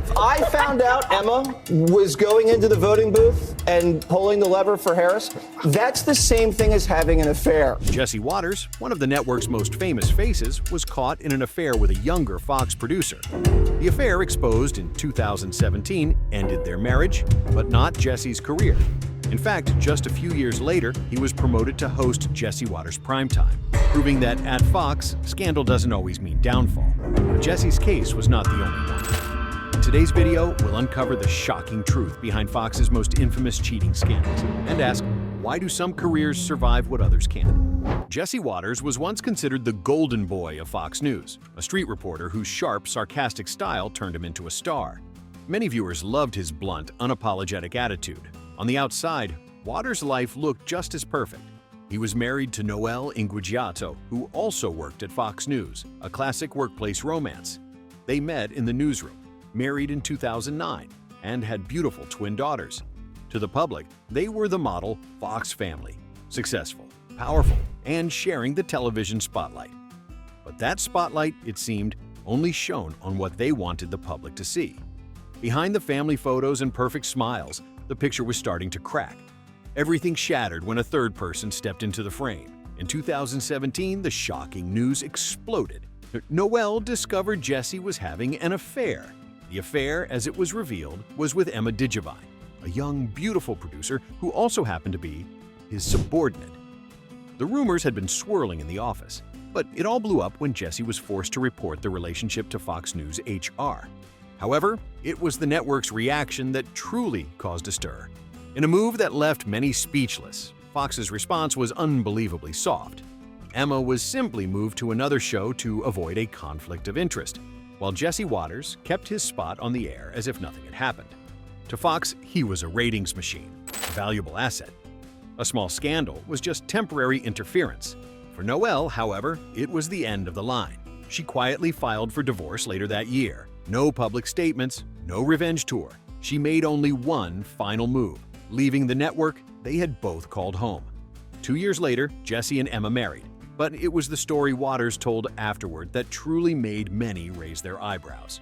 If I found out Emma was going into the voting booth and pulling the lever for Harris, that's the same thing as having an affair. Jesse Watters, one of the network's most famous faces, was caught in an affair with a younger Fox producer. The affair, exposed in 2017, ended their marriage, but not Jesse's career. In fact, just a few years later, he was promoted to host Jesse Watters Primetime, proving that at Fox, scandal doesn't always mean downfall. But Jesse's case was not the only one. In today's video, we'll uncover the shocking truth behind Fox's most infamous cheating scandals and ask, why do some careers survive what others can't? Jesse Watters was once considered the golden boy of Fox News, a street reporter whose sharp, sarcastic style turned him into a star. Many viewers loved his blunt, unapologetic attitude. On the outside, Watters' life looked just as perfect. He was married to Noelle Inguigiato, who also worked at Fox News, a classic workplace romance. They met in the newsroom, married in 2009, and had beautiful twin daughters. To the public, they were the model Fox family, successful, powerful, and sharing the television spotlight. But that spotlight, it seemed, only shone on what they wanted the public to see. Behind the family photos and perfect smiles, the picture was starting to crack. Everything shattered when a third person stepped into the frame. In 2017, the shocking news exploded. Noelle discovered Jesse was having an affair. The affair, as it was revealed, was with Emma Digivine, a young, beautiful producer who also happened to be his subordinate. The rumors had been swirling in the office, but it all blew up when Jesse was forced to report the relationship to Fox News HR. However, it was the network's reaction that truly caused a stir. In a move that left many speechless, Fox's response was unbelievably soft. Emma was simply moved to another show to avoid a conflict of interest, while Jesse Watters kept his spot on the air as if nothing had happened. To Fox, he was a ratings machine, a valuable asset. A small scandal was just temporary interference. For Noelle, however, it was the end of the line. She quietly filed for divorce later that year. No public statements, no revenge tour. She made only one final move. Leaving the network, they had both called home. 2 years later, Jesse and Emma married. But it was the story Watters told afterward that truly made many raise their eyebrows.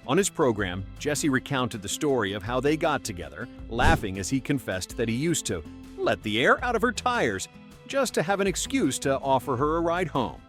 On his program, Jesse recounted the story of how they got together, laughing as he confessed that he used to let the air out of her tires just to have an excuse to offer her a ride home.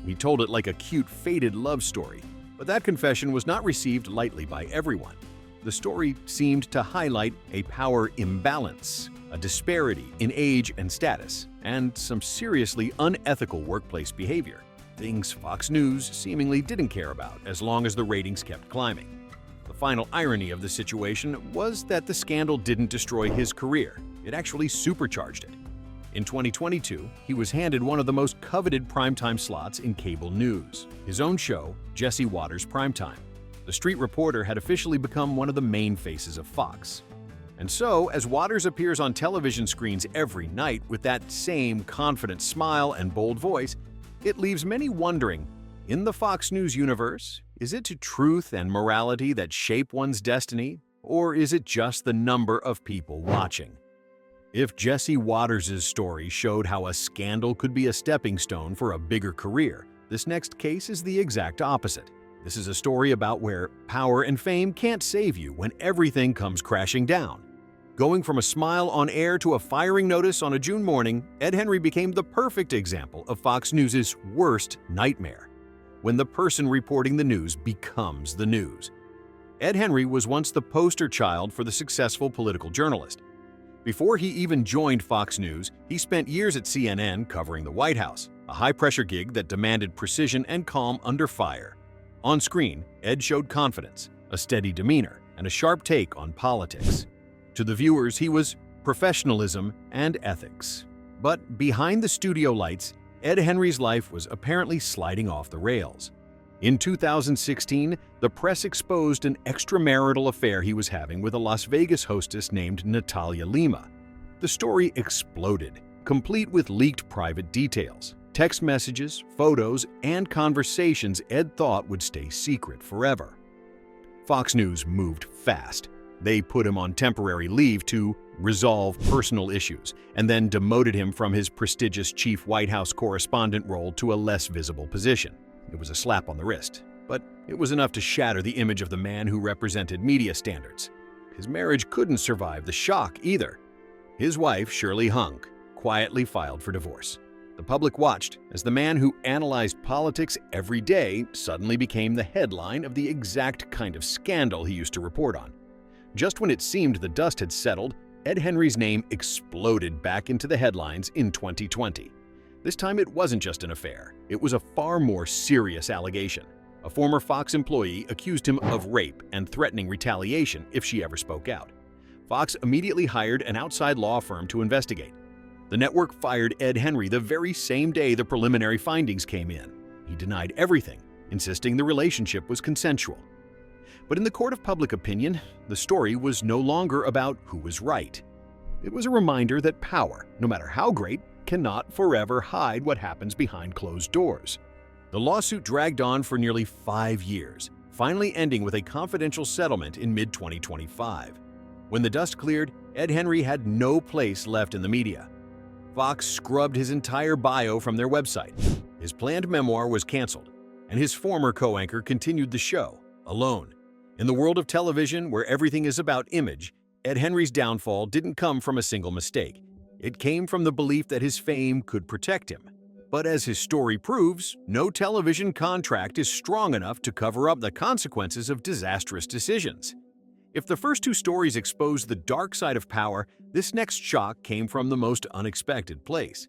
He told it like a cute, faded love story. But that confession was not received lightly by everyone. The story seemed to highlight a power imbalance, a disparity in age and status, and some seriously unethical workplace behavior, things Fox News seemingly didn't care about as long as the ratings kept climbing. The final irony of the situation was that the scandal didn't destroy his career, it actually supercharged it. In 2022, he was handed one of the most coveted primetime slots in cable news, his own show, Jesse Watters Primetime. The street reporter had officially become one of the main faces of Fox. And so, as Watters appears on television screens every night with that same confident smile and bold voice, it leaves many wondering, in the Fox News universe, is it truth and morality that shape one's destiny, or is it just the number of people watching? If Jesse Watters' story showed how a scandal could be a stepping stone for a bigger career, this next case is the exact opposite. This is a story about where power and fame can't save you when everything comes crashing down. Going from a smile on air to a firing notice on a June morning, Ed Henry became the perfect example of Fox News' worst nightmare, when the person reporting the news becomes the news. Ed Henry was once the poster child for the successful political journalist. Before he even joined Fox News, he spent years at CNN covering the White House, a high-pressure gig that demanded precision and calm under fire. On screen, Ed showed confidence, a steady demeanor, and a sharp take on politics. To the viewers, he was professionalism and ethics. But behind the studio lights, Ed Henry's life was apparently sliding off the rails. In 2016, the press exposed an extramarital affair he was having with a Las Vegas hostess named Natalia Lima. The story exploded, complete with leaked private details, text messages, photos, and conversations Ed thought would stay secret forever. Fox News moved fast. They put him on temporary leave to resolve personal issues, and then demoted him from his prestigious chief White House correspondent role to a less visible position. It was a slap on the wrist. But it was enough to shatter the image of the man who represented media standards. His marriage couldn't survive the shock either. His wife, Shirley Hunk, quietly filed for divorce. The public watched as the man who analyzed politics every day suddenly became the headline of the exact kind of scandal he used to report on. Just when it seemed the dust had settled, Ed Henry's name exploded back into the headlines in 2020. This time it wasn't just an affair, it was a far more serious allegation. A former Fox employee accused him of rape and threatening retaliation if she ever spoke out. Fox immediately hired an outside law firm to investigate. The network fired Ed Henry the very same day the preliminary findings came in. He denied everything, insisting the relationship was consensual. But in the court of public opinion, the story was no longer about who was right. It was a reminder that power, no matter how great, cannot forever hide what happens behind closed doors. The lawsuit dragged on for nearly 5 years, finally ending with a confidential settlement in mid-2025. When the dust cleared, Ed Henry had no place left in the media. Fox scrubbed his entire bio from their website. His planned memoir was canceled, and his former co-anchor continued the show, alone. In the world of television, where everything is about image, Ed Henry's downfall didn't come from a single mistake. It came from the belief that his fame could protect him. But as his story proves, no television contract is strong enough to cover up the consequences of disastrous decisions. If the first 2 stories exposed the dark side of power, this next shock came from the most unexpected place.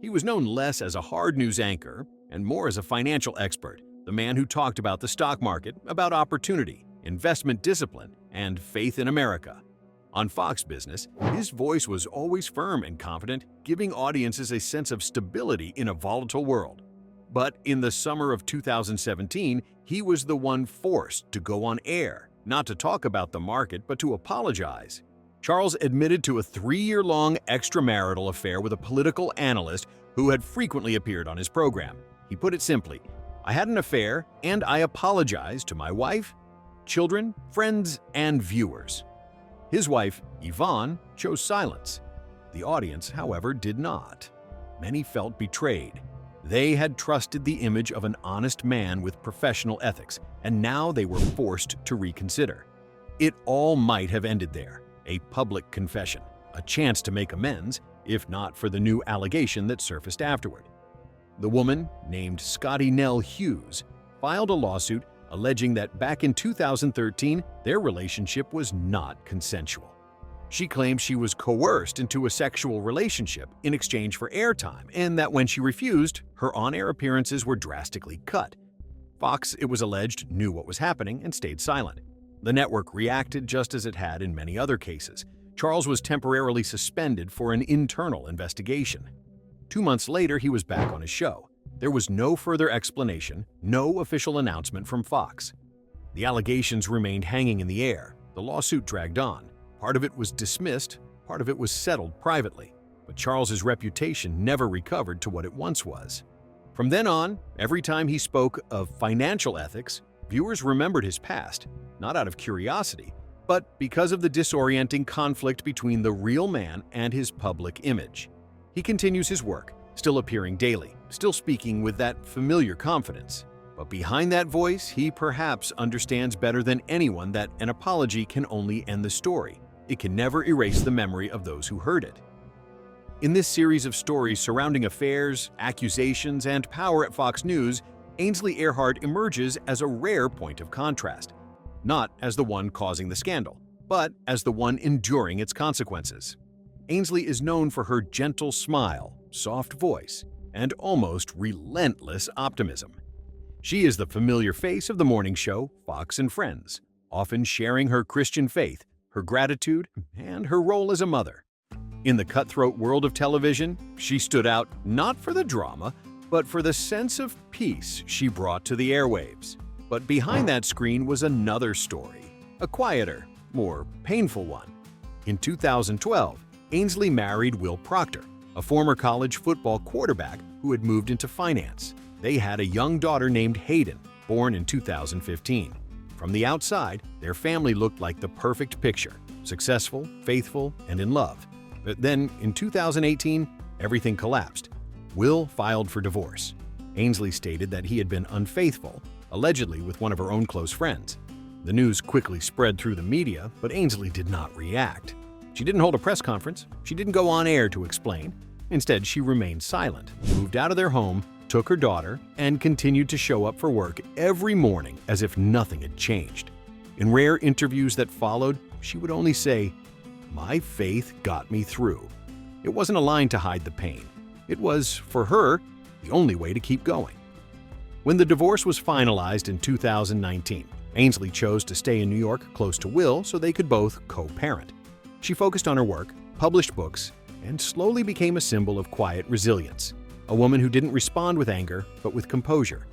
He was known less as a hard news anchor and more as a financial expert, the man who talked about the stock market, about opportunity, investment discipline, and faith in America. On Fox Business, his voice was always firm and confident, giving audiences a sense of stability in a volatile world. But in the summer of 2017, he was the one forced to go on air, not to talk about the market, but to apologize. Charles admitted to a 3-year-long extramarital affair with a political analyst who had frequently appeared on his program. He put it simply, "I had an affair, and I apologize to my wife, children, friends, and viewers." His wife, Yvonne, chose silence. The audience, however, did not. Many felt betrayed. They had trusted the image of an honest man with professional ethics, and now they were forced to reconsider. It all might have ended there, a public confession, a chance to make amends, if not for the new allegation that surfaced afterward. The woman, named Scotty Nell Hughes, filed a lawsuit alleging that back in 2013, their relationship was not consensual. She claimed she was coerced into a sexual relationship in exchange for airtime, and that when she refused, her on-air appearances were drastically cut. Fox, it was alleged, knew what was happening and stayed silent. The network reacted just as it had in many other cases. Charles was temporarily suspended for an internal investigation. 2 months later, he was back on his show. There was no further explanation, no official announcement from Fox. The allegations remained hanging in the air. The lawsuit dragged on. Part of it was dismissed, part of it was settled privately. But Charles's reputation never recovered to what it once was. From then on, every time he spoke of financial ethics, viewers remembered his past, not out of curiosity, but because of the disorienting conflict between the real man and his public image. He continues his work, still appearing daily, still speaking with that familiar confidence. But behind that voice, he perhaps understands better than anyone that an apology can only end the story. It can never erase the memory of those who heard it. In this series of stories surrounding affairs, accusations, and power at Fox News, Ainsley Earhardt emerges as a rare point of contrast, not as the one causing the scandal, but as the one enduring its consequences. Ainsley is known for her gentle smile, soft voice, and almost relentless optimism. She is the familiar face of the morning show Fox and Friends, often sharing her Christian faith, her gratitude, and her role as a mother. In the cutthroat world of television, she stood out not for the drama, but for the sense of peace she brought to the airwaves. But behind that screen was another story, a quieter, more painful one. In 2012, Ainsley married Will Proctor, a former college football quarterback who had moved into finance. They had a young daughter named Hayden, born in 2015. From the outside, their family looked like the perfect picture, successful, faithful, and in love. But then, in 2018, everything collapsed. Will filed for divorce. Ainsley stated that he had been unfaithful, allegedly with one of her own close friends. The news quickly spread through the media, but Ainsley did not react. She didn't hold a press conference. She didn't go on air to explain. Instead, she remained silent, moved out of their home, took her daughter, and continued to show up for work every morning as if nothing had changed. In rare interviews that followed, she would only say, "My faith got me through." It wasn't a line to hide the pain. It was, for her, the only way to keep going. When the divorce was finalized in 2019, Ainsley chose to stay in New York close to Will so they could both co-parent. She focused on her work, published books, and slowly became a symbol of quiet resilience. A woman who didn't respond with anger, but with composure.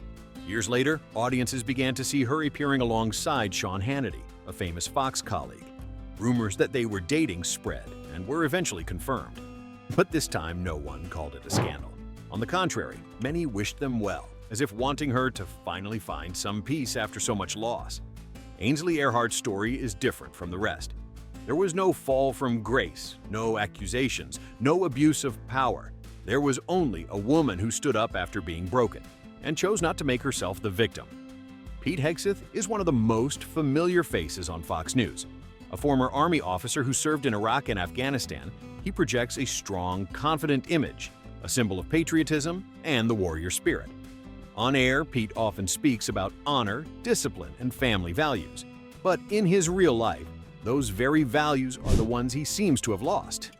Years later, audiences began to see her appearing alongside Sean Hannity, a famous Fox colleague. Rumors that they were dating spread and were eventually confirmed. But this time, no one called it a scandal. On the contrary, many wished them well, as if wanting her to finally find some peace after so much loss. Ainsley Earhart's story is different from the rest. There was no fall from grace, no accusations, no abuse of power. There was only a woman who stood up after being broken and chose not to make herself the victim. Pete Hegseth is one of the most familiar faces on Fox News. A former Army officer who served in Iraq and Afghanistan, he projects a strong, confident image, a symbol of patriotism and the warrior spirit. On air, Pete often speaks about honor, discipline, and family values. But in his real life, those very values are the ones he seems to have lost.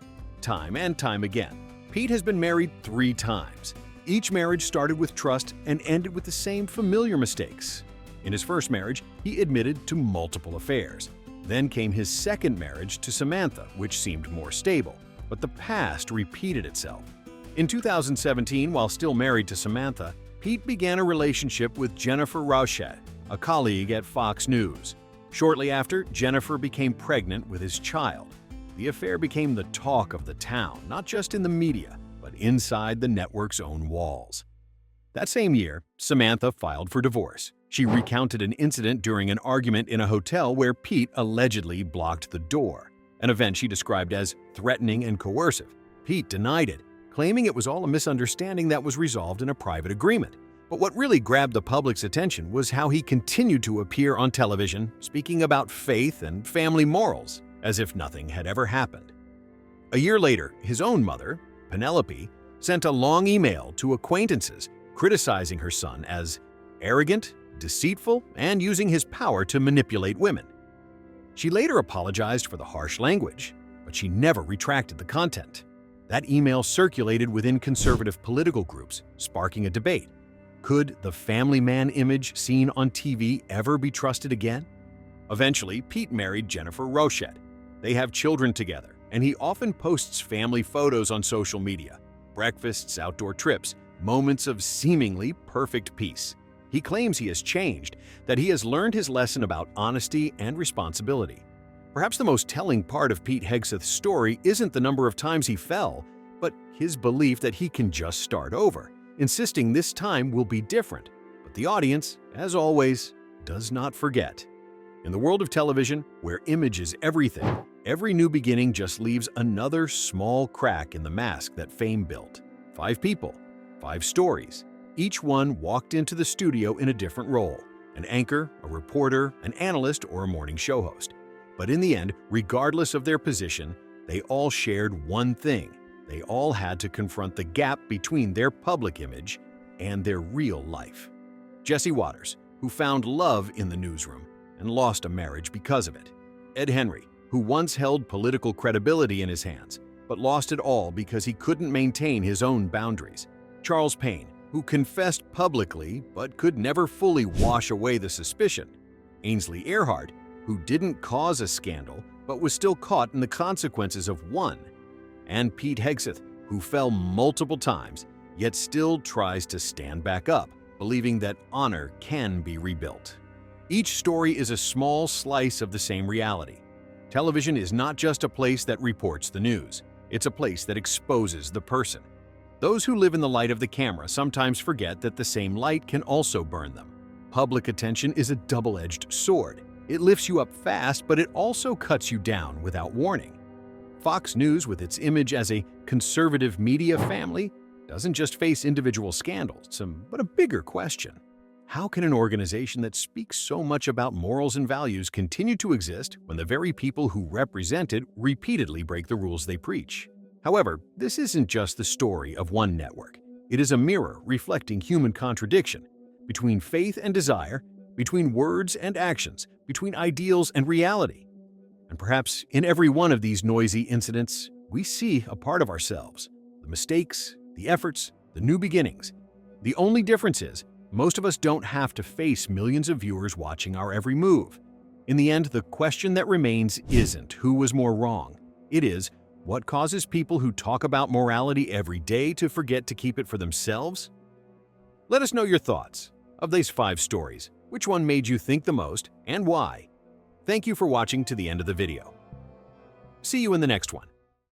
Time and time again, Pete has been married 3 times. Each marriage started with trust and ended with the same familiar mistakes. In his first marriage, he admitted to multiple affairs. Then came his second marriage to Samantha, which seemed more stable, but the past repeated itself. In 2017, while still married to Samantha, Pete began a relationship with Jennifer Rauschat, a colleague at Fox News. Shortly after, Jennifer became pregnant with his child. The affair became the talk of the town, not just in the media, but inside the network's own walls. That same year, Samantha filed for divorce. She recounted an incident during an argument in a hotel where Pete allegedly blocked the door, an event she described as threatening and coercive. Pete denied it, claiming it was all a misunderstanding that was resolved in a private agreement. But what really grabbed the public's attention was how he continued to appear on television, speaking about faith and family morals, as if nothing had ever happened. A year later, his own mother, Penelope, sent a long email to acquaintances criticizing her son as arrogant, deceitful, and using his power to manipulate women. She later apologized for the harsh language, but she never retracted the content. That email circulated within conservative political groups, sparking a debate. Could the family man image seen on TV ever be trusted again? Eventually, Pete married Jennifer Rauschat. They have children together, and he often posts family photos on social media. Breakfasts, outdoor trips, moments of seemingly perfect peace. He claims he has changed, that he has learned his lesson about honesty and responsibility. Perhaps the most telling part of Pete Hegseth's story isn't the number of times he fell, but his belief that he can just start over, insisting this time will be different. But the audience, as always, does not forget. In the world of television, where image is everything, every new beginning just leaves another small crack in the mask that fame built. 5 people, 5 stories. Each one walked into the studio in a different role: an anchor, a reporter, an analyst, or a morning show host. But in the end, regardless of their position, they all shared one thing. They all had to confront the gap between their public image and their real life. Jesse Watters, who found love in the newsroom and lost a marriage because of it. Ed Henry, who once held political credibility in his hands, but lost it all because he couldn't maintain his own boundaries. Charles Payne, who confessed publicly but could never fully wash away the suspicion. Ainsley Earhart, who didn't cause a scandal but was still caught in the consequences of one. And Pete Hegseth, who fell multiple times, yet still tries to stand back up, believing that honor can be rebuilt. Each story is a small slice of the same reality. Television is not just a place that reports the news. It's a place that exposes the person. Those who live in the light of the camera sometimes forget that the same light can also burn them. Public attention is a double-edged sword. It lifts you up fast, but it also cuts you down without warning. Fox News, with its image as a conservative media family, doesn't just face individual scandals, but a bigger question. How can an organization that speaks so much about morals and values continue to exist when the very people who represent it repeatedly break the rules they preach? However, this isn't just the story of one network. It is a mirror reflecting human contradiction between faith and desire, between words and actions, between ideals and reality. And perhaps in every one of these noisy incidents, we see a part of ourselves, the mistakes, the efforts, the new beginnings. The only difference is, most of us don't have to face millions of viewers watching our every move. In the end, the question that remains isn't who was more wrong. It is, what causes people who talk about morality every day to forget to keep it for themselves? Let us know your thoughts. Of these 5 stories, which one made you think the most and why? Thank you for watching to the end of the video. See you in the next one.